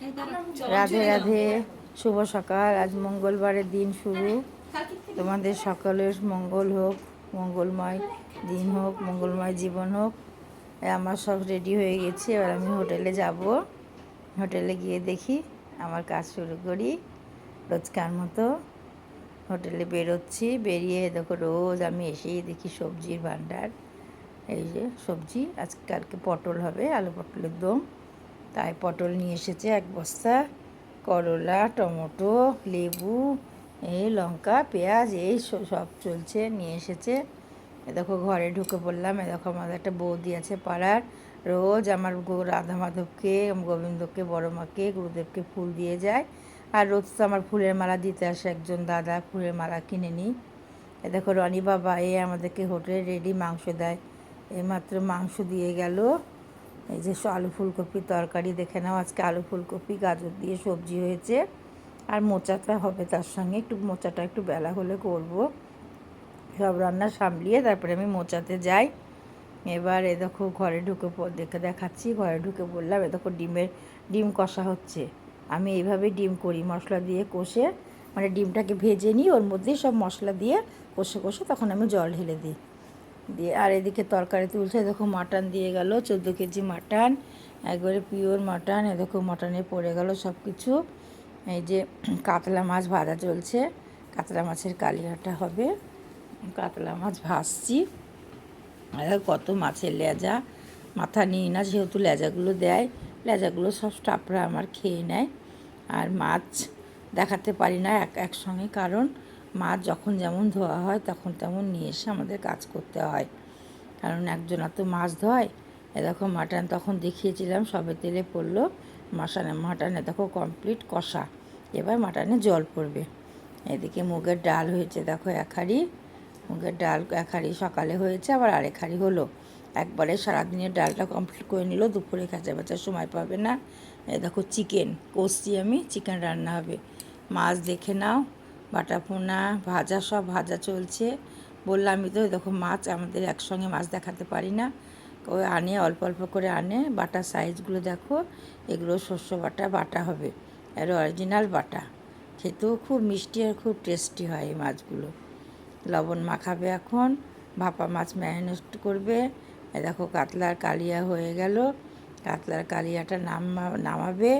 রাধে রাধে, শুভ সকাল। আজ মঙ্গলবারের দিন শুরু। তোমাদের সকলের মঙ্গল হোক, মঙ্গলময় দিন হোক, মঙ্গলময় জীবন হোক। আমার সব রেডি হয়ে গেছে, এবার আমি হোটেলে যাব। হোটেলে গিয়ে দেখি, আমার কাজ শুরু করি রোজকার মতো। হোটেলে বেরোচ্ছি, বেরিয়ে দেখো রোজ আমি এসেই দেখি সবজির ভাণ্ডার। এই যে সবজি, আজকালকে পটল হবে, আলু পটলের দম, তাই পটল নিয়ে এসেছে এক বস্তা, করলা, টমেটো, লেবু, এই লঙ্কা, পেঁয়াজ, এই সব চলছে, নিয়ে এসেছে। এ দেখো ঘরে ঢুকে পড়লাম। এ দেখো আমাদের একটা বৌদি আছে পাড়ার, রোজ আমার রাধা মাধবকে, গোবিন্দকে, বড় মাকে, গুরুদেবকে ফুল দিয়ে যায়। আর রোজ তো আমার ফুলের মালা দিতে আসে একজন দাদা, ফুলের মালা কিনে নিই। এ দেখো রনি বাবা আমাদেরকে হোটেলে রেডি মাংস দেয়। এইমাত্র মাংস দিয়ে গেল। এই যে আলু ফুলকপির তরকারি দেখে নাও, আজকে আলু ফুলকপি গাজর দিয়ে সবজি হয়েছে। আর মোচাটা হবে তার সঙ্গে, একটু মোচাটা একটু বেলা হলে করব। সব রান্না সামলিয়ে তারপরে আমি মোচাতে যাই। এবার এ দেখো ঘরে ঢুকে দেখাচ্ছি, ঘরে ঢুকে বললাম এ দেখো ডিম কষা হচ্ছে। আমি এইভাবেই ডিম করি, মশলা দিয়ে কষে, মানে ডিমটাকে ভেজে নিই, ওর মধ্যেই সব মশলা দিয়ে কষে কষে তখন আমি জল ঢেলে দিই। দিয়ে আর এদিকে তরকারি তুলছে, দেখো মাটন দিয়ে গেল, 14 কেজি মাটন, একবারে পিওর মাটন। এ দেখো মাটনে পড়ে গেল সব কিছু। এই যে কাতলা মাছ ভাজা চলছে, কাতলা মাছের কালিয়াটা হবে, কাতলা মাছ ভাজছি। আর কত মাছের লেজা, মাথা নিই না, যেহেতু লেজাগুলো দেয়, লেজাগুলো সব স্টাফরা আমার খেয়ে নেয়। আর মাছ দেখাতে পারি না একসঙ্গে, কারণ মাছ যখন যেমন ধোয়া হয় তখন তেমন নিয়ে এসে আমাদের কাজ করতে হয়, কারণ একজনা তো মাছ ধোয়। দেখো মাটন তখন দেখিয়েছিলাম, সবে তেলে পড়লো। মাটনে দেখো কমপ্লিট কষা, এবার মাটনে জল পড়বে। এদিকে মুগের ডাল হয়েছে, দেখো এক হাঁড়ি মুগের ডাল, এক হাঁড়ি সকালে হয়েছে, আবার আরেক হাঁড়ি হলো। একবারে সারাদিনের ডালটা কমপ্লিট করে নিল, দুপুরে কাঁচা বাচার সময় পাবে না। দেখো চিকেন কষছি আমি, চিকেন রান্না হবে। মাছ দেখে নাও, বাটা পোনা ভাজা, সব ভাজা চলছে। বললামই তো, দেখো মাছ আমাদের একসঙ্গে মাছ দেখাতে পারি না, ওই আনে অল্প অল্প করে আনে। বাটা সাইজগুলো দেখো, এগুলো শস্য বাটা হবে, আর অরিজিনাল বাটা। খেতেও খুব মিষ্টি আর খুব টেস্টি হয় এই মাছগুলো। লবণ মাখাবে এখন, ভাপা মাছ ম্যারিনেট করবে। দেখো কাতলার কালিয়া হয়ে গেল, কাতলার কালিয়াটা নামাবে।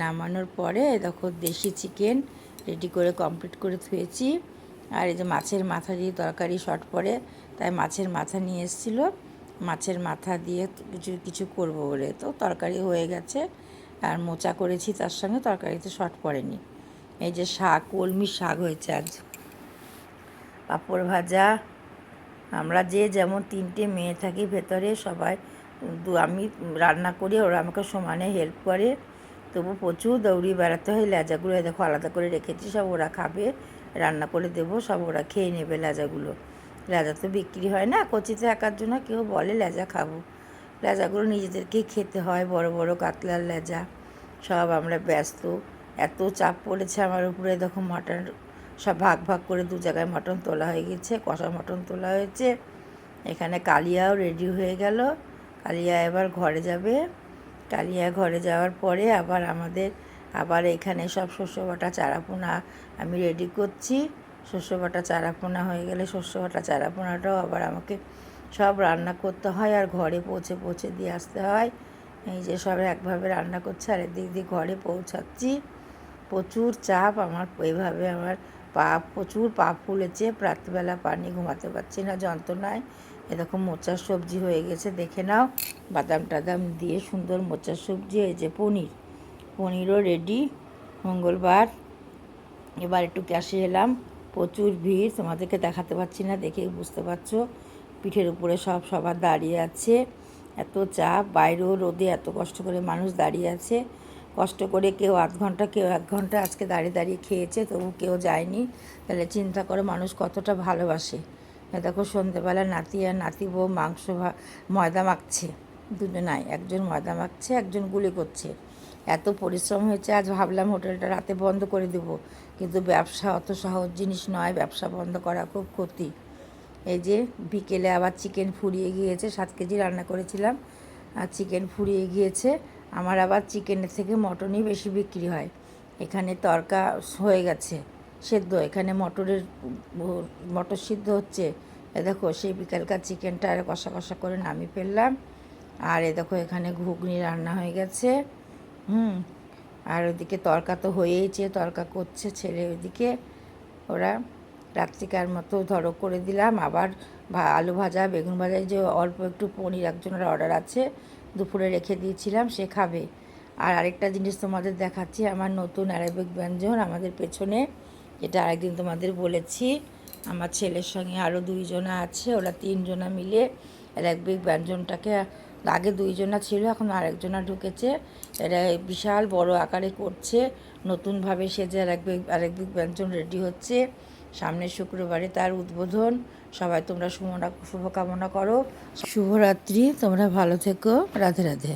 নামানোর পরে দেখো দেশি চিকেন রেডি করে কমপ্লিট করে থুয়েছি। আর এই যে মাছের মাথা দিয়ে তরকারি শর্ট পড়ে, তাই মাছের মাথা নিয়ে এসেছিলো, মাছের মাথা দিয়ে কিছু কিছু করবো বলে, তো তরকারি হয়ে গেছে। আর মোচা করেছি তার সঙ্গে, তরকারিতে শর্ট পড়েনি। এই যে শাক, কলমি শাক হয়েছে আজ, পাঁপড় ভাজা। আমরা যে যেমন 3টে মেয়ে থাকি ভেতরে, সবাই আমি রান্না করি, ওরা আমাকে সমানে হেল্প করে। তবু প্রচুর দৌড়ি বেড়াতে হয়। লেজাগুলো দেখো আলাদা করে রেখেছি, সব ওরা খাবে, রান্না করে দেবো, সব ওরা খেয়ে নেবে লেজাগুলো। লেজা তো বিক্রি হয় না, কচিতে একার জন্য কেউ বলে লেজা খাবো, লেজাগুলো নিজেদেরকেই খেতে হয়। বড় বড় কাতলার লেজা, সব আমরা ব্যস্ত। এত চাপ পড়েছে আমার উপরে, দেখো মাটন সব ভাগ ভাগ করে 2 জায়গায় মটন তোলা হয়ে গেছে, কষা মটন তোলা হয়েছে। এখানে কালিয়াও রেডি হয়ে গেল, কালিয়া এবার ঘরে যাবে। কালিয়া ঘরে যাওয়ার পরে আবার এখানে সব শস্য বাটা চারাপোনা আমি রেডি করছি। শস্য বাটা চারাপোনা হয়ে গেলে শস্য বাটা চারাপোনাটাও আবার আমাকে সব রান্না করতে হয়, আর ঘরে পৌঁছে পৌঁছে দিয়ে আসতে হয়। এই যে সব একভাবে রান্না করছে, আর এদিক দিয়ে ঘরে পৌঁছাচ্ছি। প্রচুর চাপ আমার, এইভাবে আমার প্রচুর পা ফুলেছে, রাত্রিবেলা পানি ঘুমাতে পারছি না যন্ত্রণায়। এরকম মোচার সবজি হয়ে গেছে, দেখে নাও, বাদাম টাদাম দিয়ে সুন্দর মোচার সবজি। এই যে পনিরও রেডি, মঙ্গলবার। এবার একটু ক্যাশে এলাম, প্রচুর ভিড়, তোমাদেরকে দেখাতে পারছি না, দেখেই বুঝতে পারছো। পিঠের উপরে সবার দাঁড়িয়ে আছে, এত চাপ, বাইরেও রোদে এত কষ্ট করে মানুষ দাঁড়িয়ে আছে। কষ্ট করে কেউ আধ ঘন্টা, কেউ 1 ঘন্টা আজকে দাঁড়িয়ে দাঁড়িয়ে খেয়েছে, তবু কেউ যায়নি। তাহলে চিন্তা করো মানুষ কতটা ভালোবাসে। দেখো সন্ধ্যেবেলা নাতি আর নাতি বউ ময়দা মাখছে, দুজনাই, একজন ময়দা মাখছে, একজন গুলি করছে। এত পরিশ্রম হয়েছে, আজ ভাবলাম হোটেলটা রাতে বন্ধ করে দেবো, কিন্তু ব্যবসা অত সহজ জিনিস নয়, ব্যবসা বন্ধ করা খুব ক্ষতি। এই যে বিকেলে আবার চিকেন ফুরিয়ে গিয়েছে, 7 কেজি রান্না করেছিলাম, আর চিকেন ফুরিয়ে গিয়েছে। আমার আবার চিকেনের থেকে মটনই বেশি বিক্রি হয়। এখানে তরকা হয়ে গেছে সেদ্ধ, এখানে মটর সিদ্ধ হচ্ছে। এ দেখো সেই বিকালকার চিকেনটা আর কষা কষা করে নামিয়ে ফেললাম। আর এ দেখো এখানে ঘুগনি রান্না হয়ে গেছে। আর ওদিকে তরকা তো হয়েইছে, তরকা করছে ছেলে ওইদিকে। ওরা রাত্রিকার মতো ধরো করে দিলাম। আবার আলু ভাজা বেগুন ভাজা, যে অল্প একটু পনির একজনের অর্ডার আছে, দুপুরে রেখে দিয়েছিলাম, সে খাবে। আর আরেকটা জিনিস তোমাদের দেখাচ্ছি, আমার নতুন অ্যারাবিক ব্যঞ্জন আমাদের পেছনে, যেটা আরেকদিন তোমাদের বলেছি। আমার ছেলের সঙ্গে আরও 2 জনা আছে, ওরা 3 জনা মিলে অ্যারাবিক ব্যঞ্জনটাকে, আগে 2 জনা ছিল, এখন আরেকজনা ঢুকেছে। এরা বিশাল বড় আকারে করছে, নতুনভাবে সেজে আরেকবিগ ব্যঞ্জন রেডি হচ্ছে। সামনের শুক্রবারে তার উদ্বোধন। সবাই তোমরা শুভকামনা করো। শুভরাত্রি, তোমরা ভালো থেকো। রাধে রাধে।